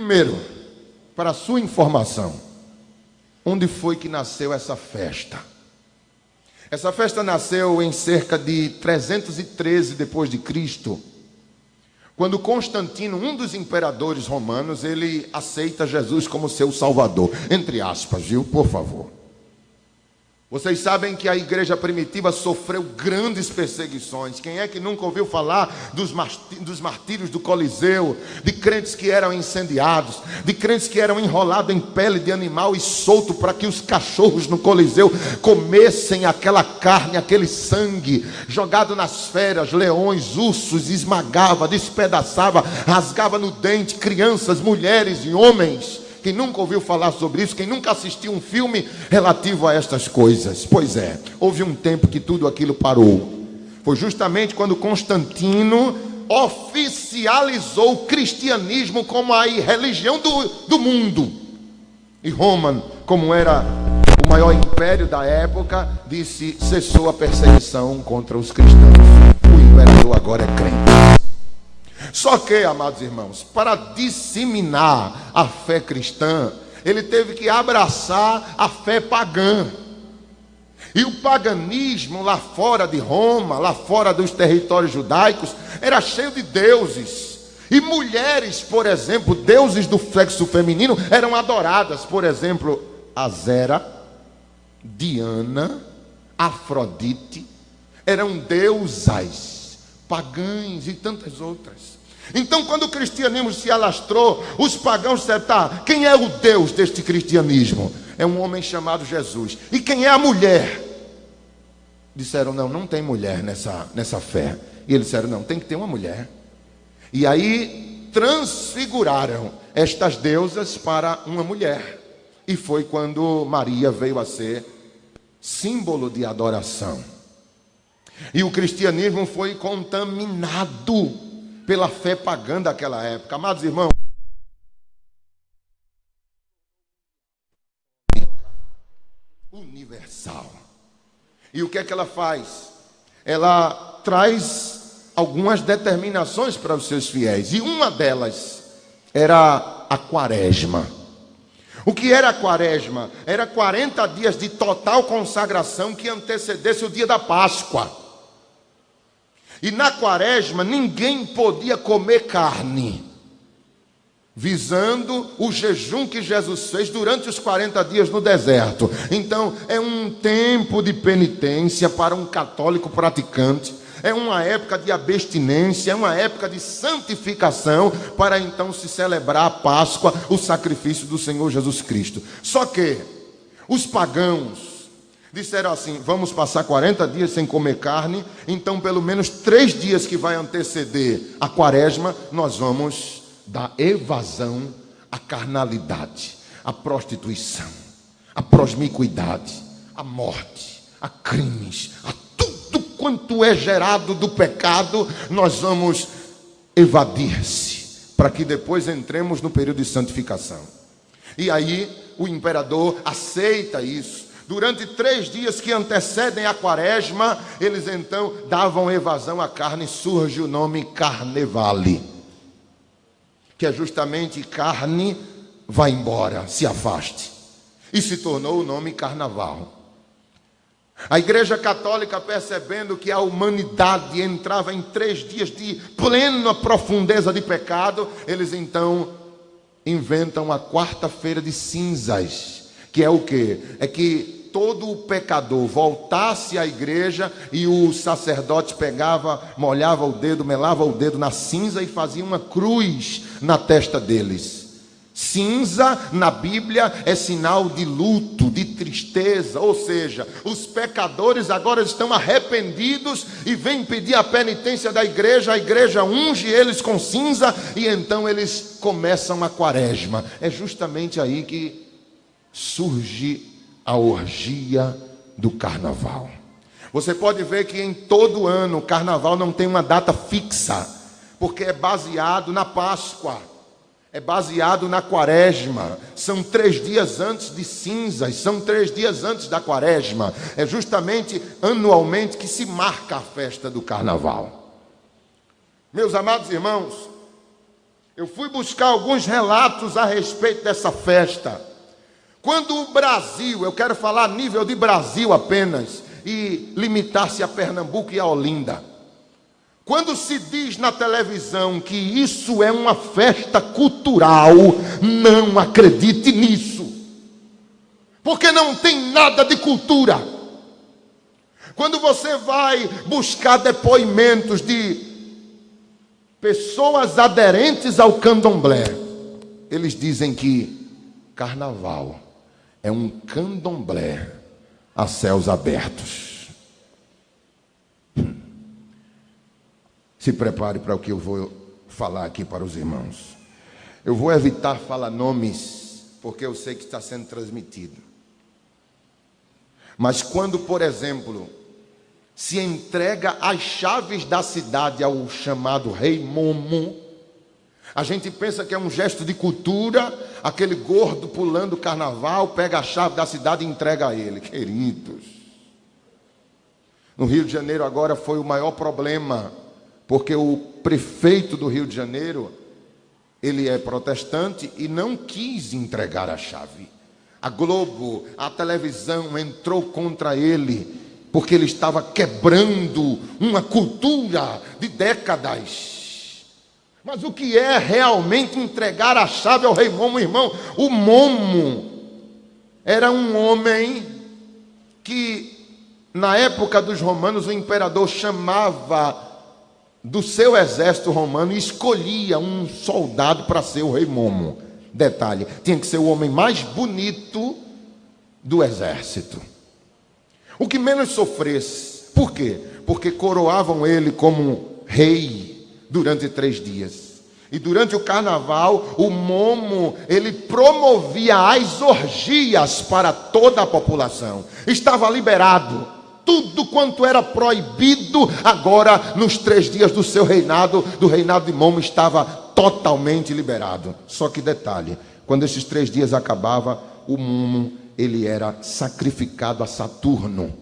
Primeiro, para a sua informação, onde foi que nasceu essa festa? Essa festa nasceu em cerca de 313 depois de Cristo, quando Constantino, um dos imperadores romanos, ele aceita Jesus como seu salvador, entre aspas, viu? Por favor. Vocês sabem que a igreja primitiva sofreu grandes perseguições. Quem é que nunca ouviu falar dos martírios do Coliseu, de crentes que eram incendiados, de crentes que eram enrolados em pele de animal e solto para que os cachorros no Coliseu comessem aquela carne, aquele sangue, jogado nas feras, leões, ursos, esmagava, despedaçava, rasgava no dente crianças, mulheres e homens. Quem nunca ouviu falar sobre isso, quem nunca assistiu um filme relativo a estas coisas? Pois é, houve um tempo que tudo aquilo parou. Foi justamente quando Constantino oficializou o cristianismo como a religião do mundo. E Roma, como era o maior império da época, disse: cessou a perseguição contra os cristãos. O imperador agora é crente. Só que, amados irmãos, para disseminar a fé cristã, ele teve que abraçar a fé pagã. E o paganismo lá fora de Roma, lá fora dos territórios judaicos, era cheio de deuses. E mulheres, por exemplo, deuses do sexo feminino, eram adoradas. Por exemplo, Azera, Diana, Afrodite, eram deusas pagãs e tantas outras. Então, quando o cristianismo se alastrou, os pagãos disseram: tá, quem é o Deus deste cristianismo? É um homem chamado Jesus. E quem é a mulher? Disseram: não tem mulher nessa fé. E eles disseram: não, tem que ter uma mulher. E aí transfiguraram estas deusas para uma mulher. E foi quando Maria veio a ser símbolo de adoração. E o cristianismo foi contaminado pela fé pagã daquela época. Amados irmãos, universal. E o que é que ela faz? Ela traz algumas determinações para os seus fiéis. E uma delas era a quaresma. O que era a quaresma? Era 40 dias de total consagração que antecedesse o dia da Páscoa. E na quaresma ninguém podia comer carne, visando o jejum que Jesus fez durante os 40 dias no deserto. Então é um tempo de penitência para um católico praticante, é uma época de abstinência, é uma época de santificação, para então se celebrar a Páscoa, o sacrifício do Senhor Jesus Cristo. Só que os pagãos disseram assim: vamos passar 40 dias sem comer carne, então pelo menos 3 dias que vai anteceder a quaresma, nós vamos dar evasão à carnalidade, à prostituição, à promiscuidade, à morte, a crimes, a tudo quanto é gerado do pecado. Nós vamos evadir-se, para que depois entremos no período de santificação. E aí o imperador aceita isso. Durante 3 dias que antecedem a quaresma, eles então davam evasão à carne. Surge o nome Carnevale, que é justamente carne, vai embora, se afaste. E se tornou o nome Carnaval. A Igreja Católica, percebendo que a humanidade entrava em 3 dias de plena profundeza de pecado, eles então inventam a quarta-feira de cinzas, que é o quê? É que todo o pecador voltasse à igreja e o sacerdote pegava, molhava o dedo, melava o dedo na cinza e fazia uma cruz na testa deles. Cinza na Bíblia é sinal de luto, de tristeza, ou seja, os pecadores agora estão arrependidos e vêm pedir a penitência da igreja. A igreja unge eles com cinza e então eles começam a quaresma. É justamente aí que surge a orgia do carnaval. Você pode ver que em todo ano o carnaval não tem uma data fixa, porque é baseado na Páscoa, é baseado na quaresma. São 3 dias antes de cinzas, são 3 dias antes da quaresma. É justamente anualmente que se marca a festa do carnaval. Meus amados irmãos, Eu fui buscar alguns relatos a respeito dessa festa. Quando o Brasil, eu quero falar a nível de Brasil apenas, e limitar-se a Pernambuco e a Olinda. Quando se diz na televisão que isso é uma festa cultural, não acredite nisso, porque não tem nada de cultura. Quando você vai buscar depoimentos de pessoas aderentes ao candomblé, eles dizem que carnaval é um candomblé a céus abertos. Se prepare para o que eu vou falar aqui para os irmãos. Eu vou evitar falar nomes, porque eu sei que está sendo transmitido. Mas quando, por exemplo, se entrega as chaves da cidade ao chamado Rei Momo, a gente pensa que é um gesto de cultura, aquele gordo pulando o carnaval, pega a chave da cidade e entrega a ele. Queridos, no Rio de Janeiro agora foi o maior problema, porque o prefeito do Rio de Janeiro, ele é protestante e não quis entregar a chave. A Globo, a televisão entrou contra ele, porque ele estava quebrando uma cultura de décadas. Mas o que é realmente entregar a chave ao Rei Momo, irmão? O Momo era um homem que, na época dos romanos, o imperador chamava do seu exército romano e escolhia um soldado para ser o Rei Momo. Detalhe, tinha que ser o homem mais bonito do exército, o que menos sofresse. Por quê? Porque coroavam ele como rei durante 3 dias. E durante o carnaval, o Momo, ele promovia as orgias para toda a população. Estava liberado. Tudo quanto era proibido, agora, nos 3 dias do seu reinado, do reinado de Momo, estava totalmente liberado. Só que detalhe, quando esses 3 dias acabavam, o Momo, ele era sacrificado a Saturno.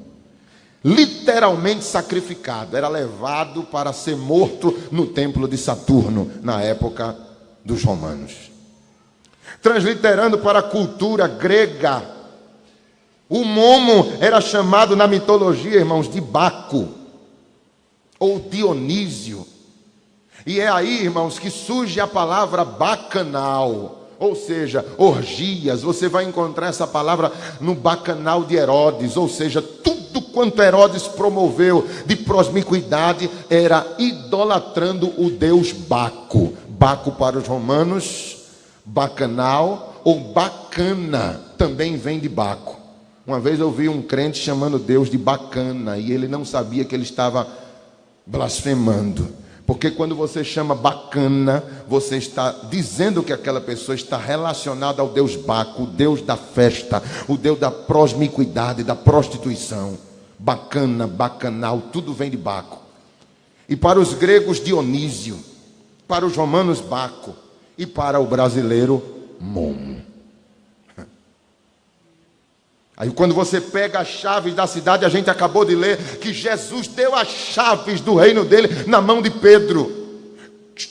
Literalmente sacrificado. Era levado para ser morto no templo de Saturno, na época dos romanos. Transliterando para a cultura grega, o Momo era chamado na mitologia, irmãos, de Baco ou Dionísio. E é aí, irmãos, que surge a palavra bacanal, ou seja, orgias. Você vai encontrar essa palavra no bacanal de Herodes, ou seja, tudo quanto Herodes promoveu de promiscuidade era idolatrando o deus Baco. Baco para os romanos, bacanal ou bacana, também vem de Baco. Uma vez eu vi um crente chamando Deus de bacana, e ele não sabia que ele estava blasfemando. Porque quando você chama bacana, você está dizendo que aquela pessoa está relacionada ao Deus Baco, o Deus da festa, o Deus da promiscuidade, da prostituição. Bacana, bacanal, tudo vem de Baco. E para os gregos, Dionísio. Para os romanos, Baco. E para o brasileiro, Momo. Aí quando você pega as chaves da cidade, a gente acabou de ler que Jesus deu as chaves do reino dele na mão de Pedro.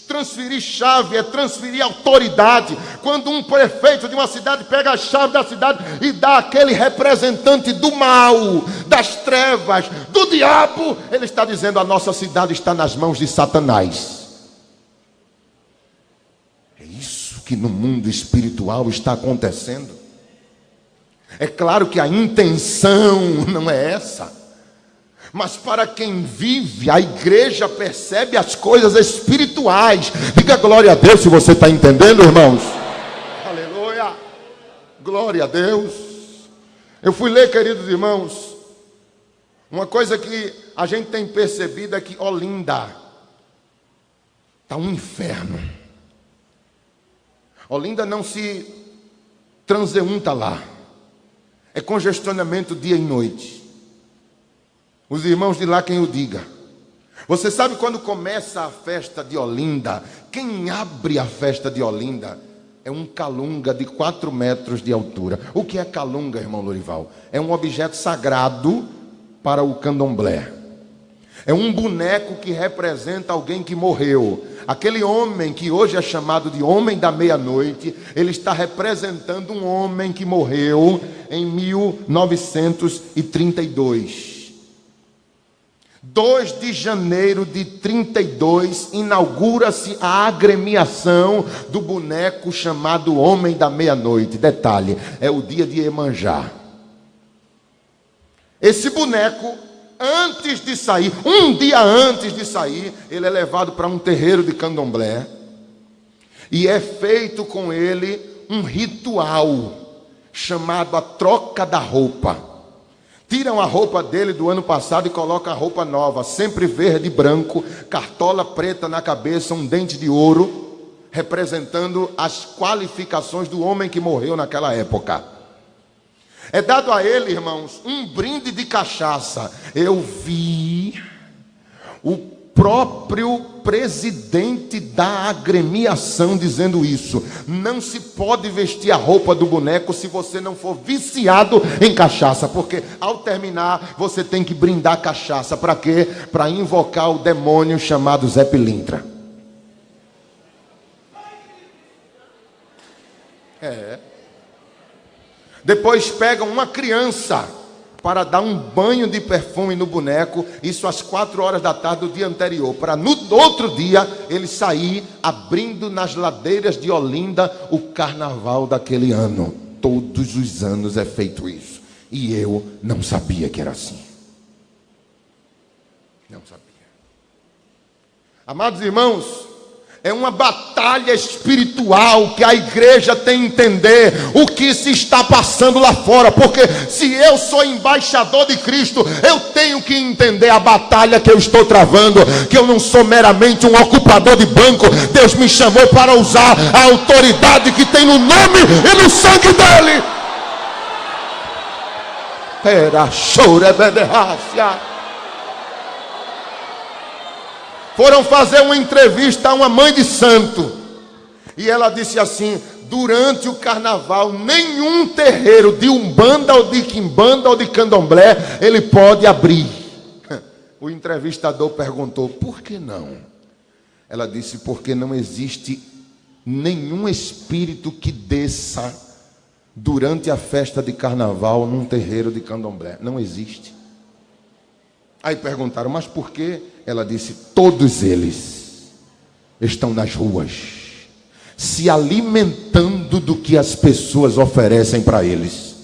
Transferir chave é transferir autoridade. Quando um prefeito de uma cidade pega a chave da cidade e dá àquele representante do mal, das trevas, do diabo, ele está dizendo: a nossa cidade está nas mãos de Satanás. É isso que no mundo espiritual está acontecendo. É claro que a intenção não é essa, mas para quem vive, a igreja percebe as coisas espirituais. Diga glória a Deus se você está entendendo, irmãos. Aleluia, glória a Deus. Eu fui ler, queridos irmãos, uma coisa que a gente tem percebido é que Olinda está um inferno. Olinda não se transeunta lá. É congestionamento dia e noite. Os irmãos de lá quem o diga. Você sabe quando começa a festa de Olinda? Quem abre a festa de Olinda é um calunga de 4 metros de altura. O que é calunga, irmão Lorival? É um objeto sagrado para o candomblé. É um boneco que representa alguém que morreu. Aquele homem que hoje é chamado de homem da meia-noite, ele está representando um homem que morreu em 1932. 2 de janeiro de 32, inaugura-se a agremiação do boneco chamado Homem da Meia-Noite. Detalhe, é o dia de Iemanjá. Esse boneco, antes de sair, um dia antes de sair, ele é levado para um terreiro de candomblé e é feito com ele um ritual chamado a troca da roupa. Tiram a roupa dele do ano passado e colocam a roupa nova, sempre verde e branco, cartola preta na cabeça, um dente de ouro, representando as qualificações do homem que morreu naquela época. É dado a ele, irmãos, um brinde de cachaça. Eu vi o próprio presidente da agremiação dizendo isso: não se pode vestir a roupa do boneco se você não for viciado em cachaça, porque ao terminar você tem que brindar cachaça. Para quê? Para invocar o demônio chamado Zé Pilintra. Depois pegam uma criança para dar um banho de perfume no boneco, isso às 4 horas da tarde do dia anterior, para no outro dia ele sair abrindo nas ladeiras de Olinda o carnaval daquele ano. Todos os anos é feito isso. E eu não sabia que era assim. Não sabia. Amados irmãos, é uma batalha espiritual que a igreja tem que entender o que se está passando lá fora. Porque se eu sou embaixador de Cristo, eu tenho que entender a batalha que eu estou travando. Que eu não sou meramente um ocupador de banco. Deus me chamou para usar a autoridade que tem no nome e no sangue dele. Era chora beberrácia. Foram fazer uma entrevista a uma mãe de santo. E ela disse assim: durante o carnaval, nenhum terreiro de umbanda ou de quimbanda ou de candomblé ele pode abrir. O entrevistador perguntou: por que não? Ela disse: porque não existe nenhum espírito que desça durante a festa de carnaval num terreiro de candomblé. Não existe. Aí perguntaram: mas por quê? Ela disse: todos eles estão nas ruas, se alimentando do que as pessoas oferecem para eles.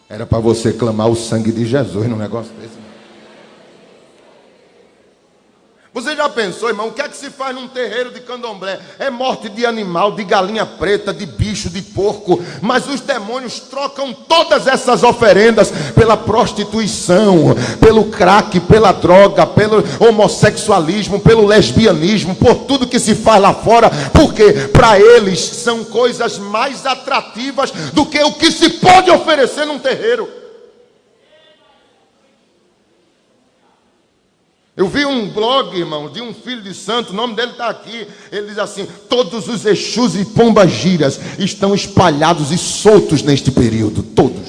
Era para você clamar o sangue de Jesus num negócio desse. Você já pensou, irmão, o que é que se faz num terreiro de candomblé? É morte de animal, de galinha preta, de bicho, de porco. Mas os demônios trocam todas essas oferendas pela prostituição, pelo crack, pela droga, pelo homossexualismo, pelo lesbianismo, por tudo que se faz lá fora. Porque para eles são coisas mais atrativas do que o que se pode oferecer num terreiro. Eu vi um blog, irmão, de um filho de santo, o nome dele está aqui. Ele diz assim: todos os Exus e pombagiras estão espalhados e soltos neste período. Todos.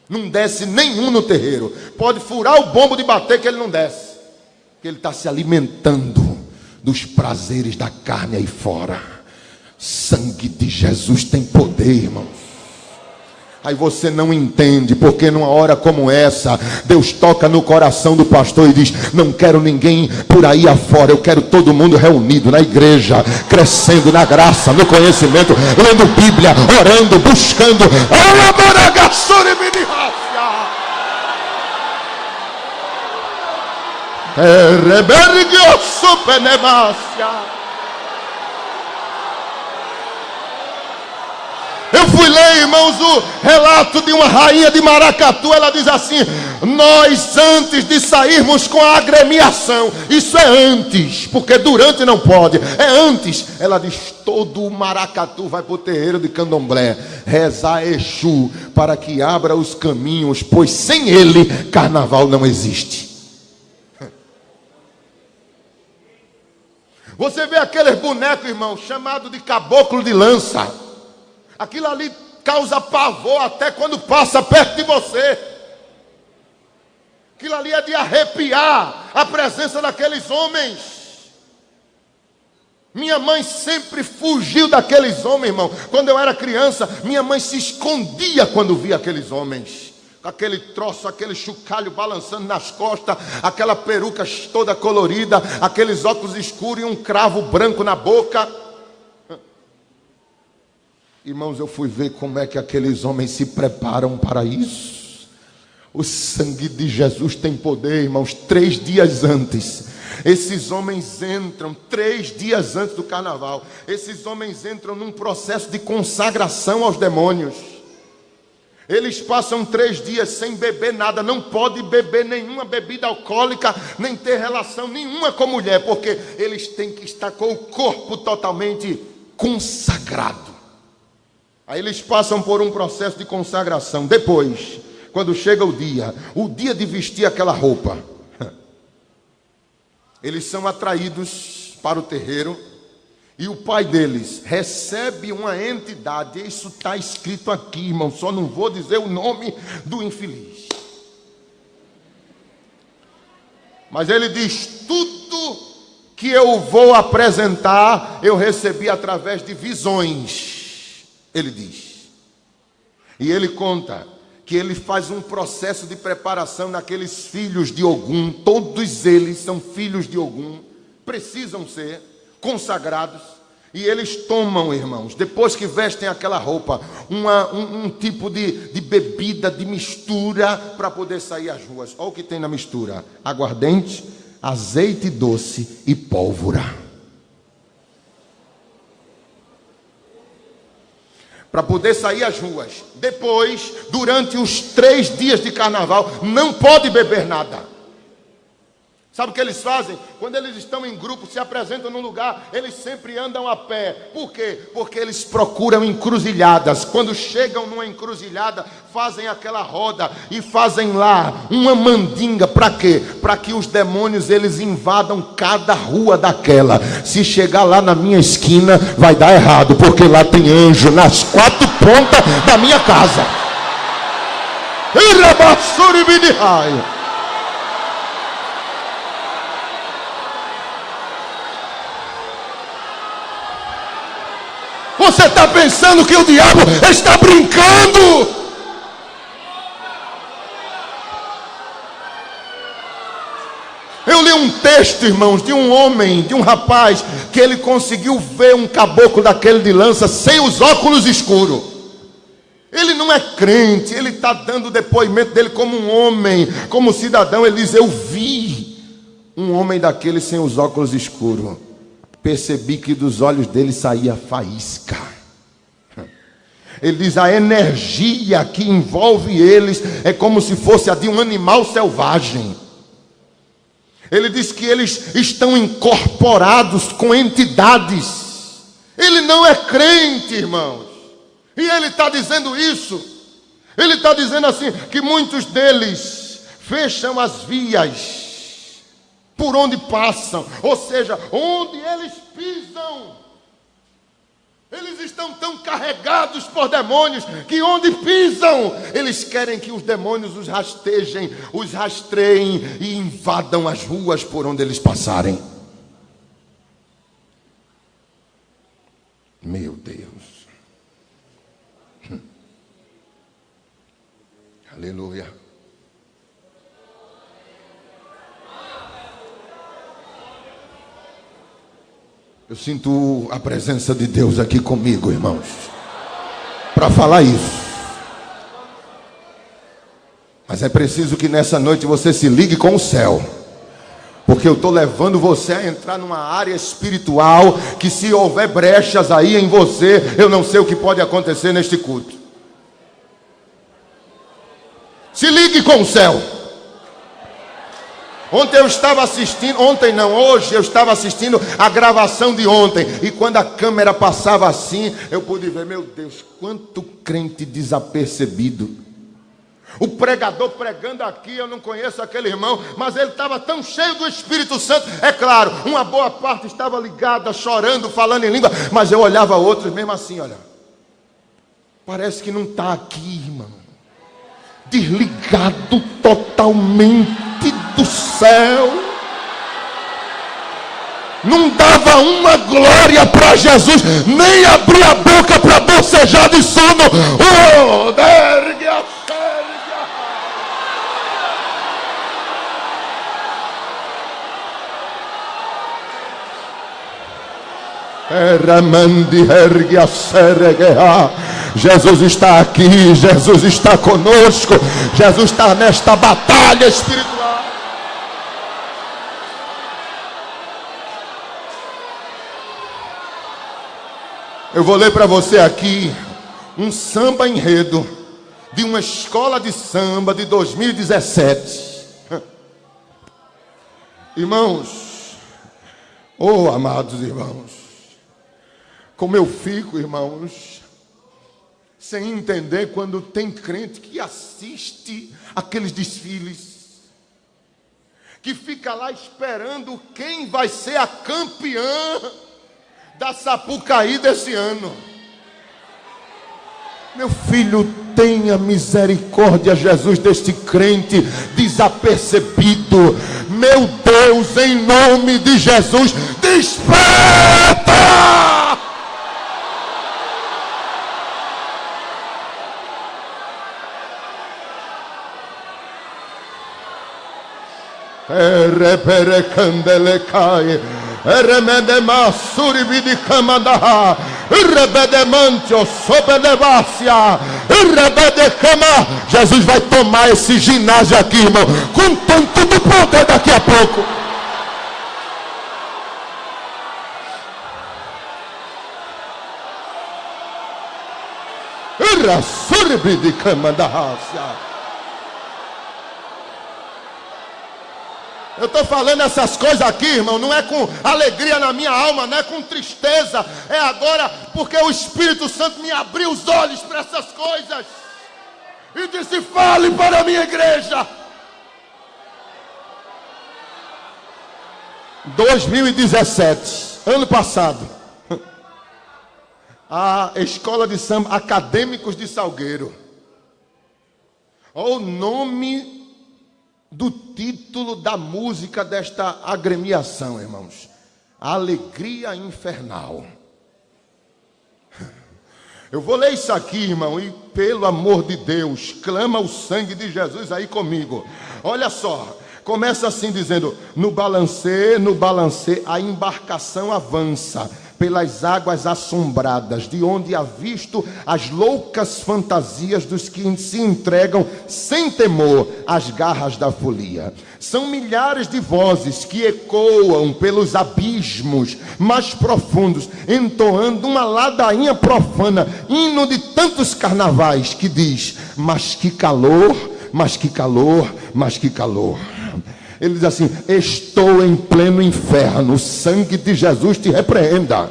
Não desce nenhum no terreiro. Pode furar o bombo de bater que ele não desce. Porque ele está se alimentando dos prazeres da carne aí fora. Sangue de Jesus tem poder, irmãos. Aí você não entende, porque numa hora como essa, Deus toca no coração do pastor e diz: não quero ninguém por aí afora, eu quero todo mundo reunido na igreja, crescendo na graça, no conhecimento, lendo Bíblia, orando, buscando. Eu fui ler, irmãos, o relato de uma rainha de Maracatu. Ela diz assim: nós antes de sairmos com a agremiação, isso é antes, porque durante não pode, é antes. Ela diz: todo o Maracatu vai para o terreiro de candomblé rezar a Exu para que abra os caminhos, pois sem ele carnaval não existe. Você vê aqueles bonecos, irmão, chamado de caboclo de lança. Aquilo ali causa pavor até quando passa perto de você. Aquilo ali é de arrepiar a presença daqueles homens. Minha mãe sempre fugiu daqueles homens, irmão. Quando eu era criança, minha mãe se escondia quando via aqueles homens. Com aquele troço, aquele chocalho balançando nas costas, aquela peruca toda colorida, aqueles óculos escuros e um cravo branco na boca. Irmãos, eu fui ver como é que aqueles homens se preparam para isso. O sangue de Jesus tem poder, irmãos. 3 dias antes, esses homens entram, 3 dias antes do carnaval, esses homens entram num processo de consagração aos demônios. Eles passam 3 dias sem beber nada, não pode beber nenhuma bebida alcoólica, nem ter relação nenhuma com mulher, porque eles têm que estar com o corpo totalmente consagrado. Aí eles passam por um processo de consagração. Depois, quando chega o dia de vestir aquela roupa, eles são atraídos para o terreiro e o pai deles recebe uma entidade. Isso está escrito aqui, irmão, só não vou dizer o nome do infeliz. Mas ele diz: tudo que eu vou apresentar, eu recebi através de visões. Ele diz. E ele conta que ele faz um processo de preparação naqueles filhos de Ogum. Todos eles são filhos de Ogum, precisam ser consagrados. E eles tomam, irmãos, depois que vestem aquela roupa, um tipo de bebida, de mistura, para poder sair às ruas. Olha o que tem na mistura: aguardente, azeite doce e pólvora. Para poder sair às ruas. Depois, durante os 3 dias de carnaval, não pode beber nada. Sabe o que eles fazem? Quando eles estão em grupo, se apresentam num lugar, eles sempre andam a pé. Por quê? Porque eles procuram encruzilhadas. Quando chegam numa encruzilhada, fazem aquela roda e fazem lá uma mandinga. Para quê? Para que os demônios eles invadam cada rua daquela. Se chegar lá na minha esquina, vai dar errado, porque lá tem anjo nas 4 pontas da minha casa. Você está pensando que o diabo está brincando? Eu li um texto, irmãos, de um homem, de um rapaz, que ele conseguiu ver um caboclo daquele de lança sem os óculos escuros. Ele não é crente, ele está dando o depoimento dele como um homem, como cidadão. Ele diz: eu vi um homem daquele sem os óculos escuros. Percebi que dos olhos dele saía faísca. Ele diz: a energia que envolve eles é como se fosse a de um animal selvagem. Ele diz que eles estão incorporados com entidades. Ele não é crente, irmãos. E ele está dizendo isso. Ele está dizendo assim, que muitos deles fecham as vias por onde passam, ou seja, onde eles pisam. Eles estão tão carregados por demônios que onde pisam, eles querem que os demônios os rastejem, os rastreiem e invadam as ruas por onde eles passarem. Meu Deus. Aleluia. Eu sinto a presença de Deus aqui comigo, irmãos, para falar isso. Mas é preciso que nessa noite você se ligue com o céu, porque eu estou levando você a entrar numa área espiritual que, se houver brechas aí em você, eu não sei o que pode acontecer neste culto. Se ligue com o céu. Ontem eu estava assistindo, hoje eu estava assistindo a gravação de ontem. E quando a câmera passava assim, eu pude ver, meu Deus, quanto crente desapercebido. O pregador pregando aqui, eu não conheço aquele irmão, mas ele estava tão cheio do Espírito Santo. É claro, uma boa parte estava ligada, chorando, falando em língua. Mas eu olhava outros mesmo assim, olha. Parece que não está aqui, irmão. Desligado totalmente. do céu. Não dava uma glória para Jesus, nem abria a boca para bocejar de sono. Oh, dergue a sérgia. Eramandi ergue a sérgia. Jesus está aqui, Jesus está conosco, Jesus está nesta batalha espiritual. Eu vou ler para você aqui um samba enredo de uma escola de samba de 2017. Irmãos, oh amados irmãos, como eu fico, irmãos, sem entender quando tem crente que assiste aqueles desfiles, que fica lá esperando quem vai ser a campeã da Sapucaí desse ano. Meu filho, tenha misericórdia, Jesus, deste crente desapercebido. Meu Deus, em nome de Jesus, desperta! Repere candelecai. Remedema suribidi camadaha, rebedemantio sobedevácia, rebedecama. Jesus vai tomar esse ginásio aqui, irmão, com tanto do poder daqui a pouco. Suribidi camadaha. Eu estou falando essas coisas aqui, irmão, não é com alegria na minha alma, não é com tristeza. É agora porque o Espírito Santo me abriu os olhos para essas coisas. E disse, fale para a minha igreja. 2017, ano passado, a escola de samba Acadêmicos de Salgueiro. Olha o nome do título da música desta agremiação, irmãos: Alegria Infernal. Eu vou ler isso aqui, irmão, e pelo amor de Deus, clama o sangue de Jesus aí comigo. Olha só, começa assim dizendo: no balancê, a embarcação avança pelas águas assombradas, de onde avisto as loucas fantasias dos que se entregam sem temor às garras da folia. São milhares de vozes que ecoam pelos abismos mais profundos, entoando uma ladainha profana, hino de tantos carnavais, que diz: mas que calor, mas que calor, mas que calor. Ele diz assim: estou em pleno inferno, o sangue de Jesus te repreenda.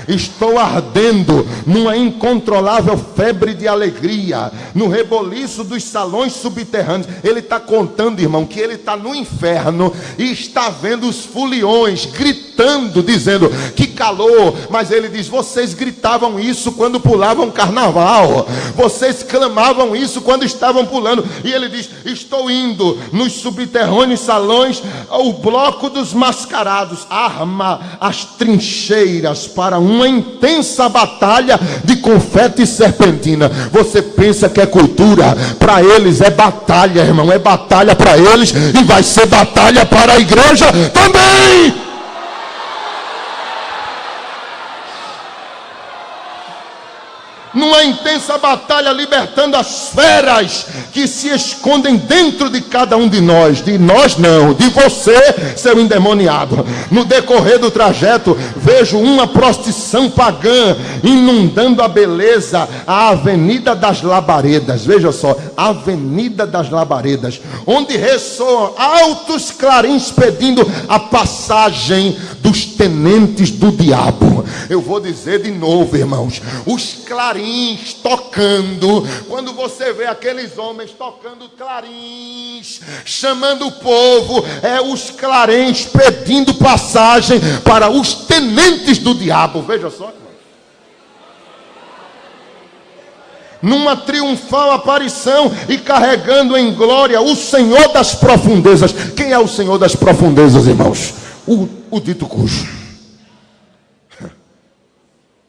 Estou ardendo numa incontrolável febre de alegria, no reboliço dos salões subterrâneos. Ele está contando, irmão, que ele está no inferno e está vendo os foliões gritando, dizendo que calor. Mas ele diz: vocês gritavam isso quando pulavam carnaval, vocês clamavam isso quando estavam pulando. E ele diz: estou indo nos subterrâneos salões, o bloco dos mascarados arma as trincheiras para uma intensa batalha de confete e serpentina. Você pensa que é cultura? Para eles é batalha, irmão, é batalha para eles, e vai ser batalha para a igreja também. Numa intensa batalha, libertando as feras que se escondem dentro de cada um de nós não, de você, seu endemoniado. No decorrer do trajeto, vejo uma procissão pagã inundando a beleza, a Avenida das Labaredas. Veja só, Avenida das Labaredas, onde ressoam altos clarins pedindo a passagem dos tenentes do diabo. Eu vou dizer de novo, irmãos, os clarins tocando. Quando você vê aqueles homens tocando clarins, chamando o povo, é os clarins pedindo passagem para os tenentes do diabo. Veja só, irmão. numa triunfal aparição e carregando em glória o Senhor das profundezas. Quem é o Senhor das profundezas, irmãos? O dito cujo.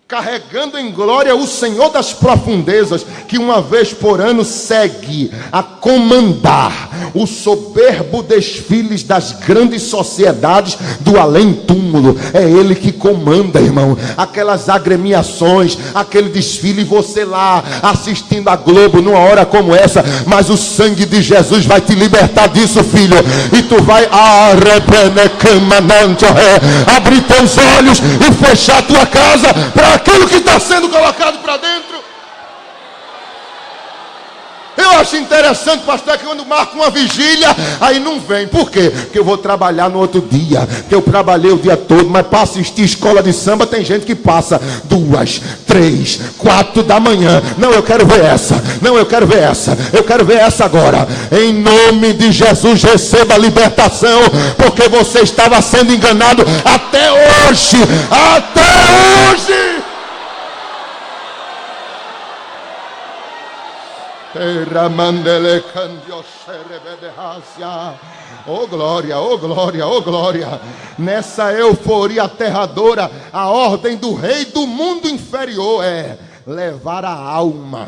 Carregando em glória o Senhor das profundezas, que uma vez por ano segue a comandar o soberbo desfiles das grandes sociedades do além-túmulo. É Ele que comanda, irmão, aquelas agremiações, aquele desfile, e você lá assistindo a Globo numa hora como essa, mas o sangue de Jesus vai te libertar disso, filho, e tu vai abrir teus olhos e fechar tua casa para aquilo que está sendo colocado para dentro. Eu acho interessante, pastor, que quando marca uma vigília, aí não vem. Por quê? Porque eu vou trabalhar no outro dia, que eu trabalhei o dia todo. Mas para assistir escola de samba, tem gente que passa 2, 3, 4 da manhã. Não, eu quero ver essa. Não, eu quero ver essa. Eu quero ver essa agora. Em nome de Jesus, receba a libertação, porque você estava sendo enganado até hoje. Até hoje. Oh glória, oh glória, oh glória. Nessa euforia aterradora, a ordem do rei do mundo inferior é levar a alma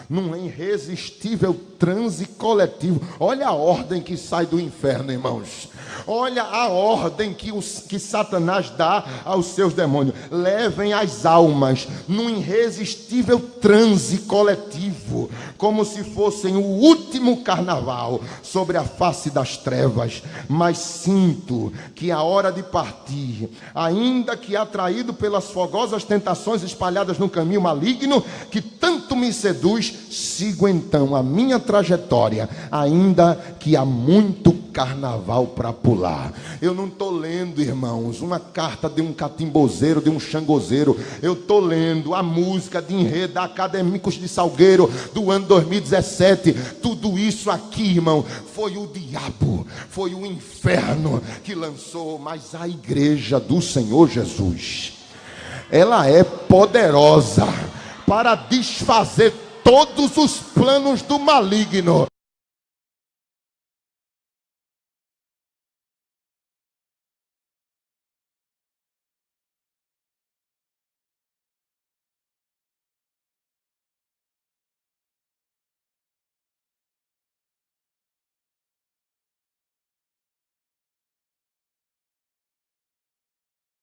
num irresistível transe coletivo. Olha a ordem que sai do inferno, irmãos. Olha a ordem que Satanás dá aos seus demônios. Levem as almas num irresistível transe coletivo, como se fossem o último carnaval sobre a face das trevas. Mas sinto que a hora de partir, ainda que atraído pelas fogosas tentações espalhadas no caminho maligno que tanto me seduz, sigo então a minha trajetória, ainda que há muito carnaval para pular. Eu não estou lendo, irmãos, uma carta de um catimbozeiro, de um xangozeiro. Eu estou lendo a música de enredo da Acadêmicos de Salgueiro do ano 2017. Tudo isso aqui, irmão, foi o diabo, foi o inferno que lançou. Mas a igreja do Senhor Jesus, ela é poderosa para desfazer todos os planos do maligno.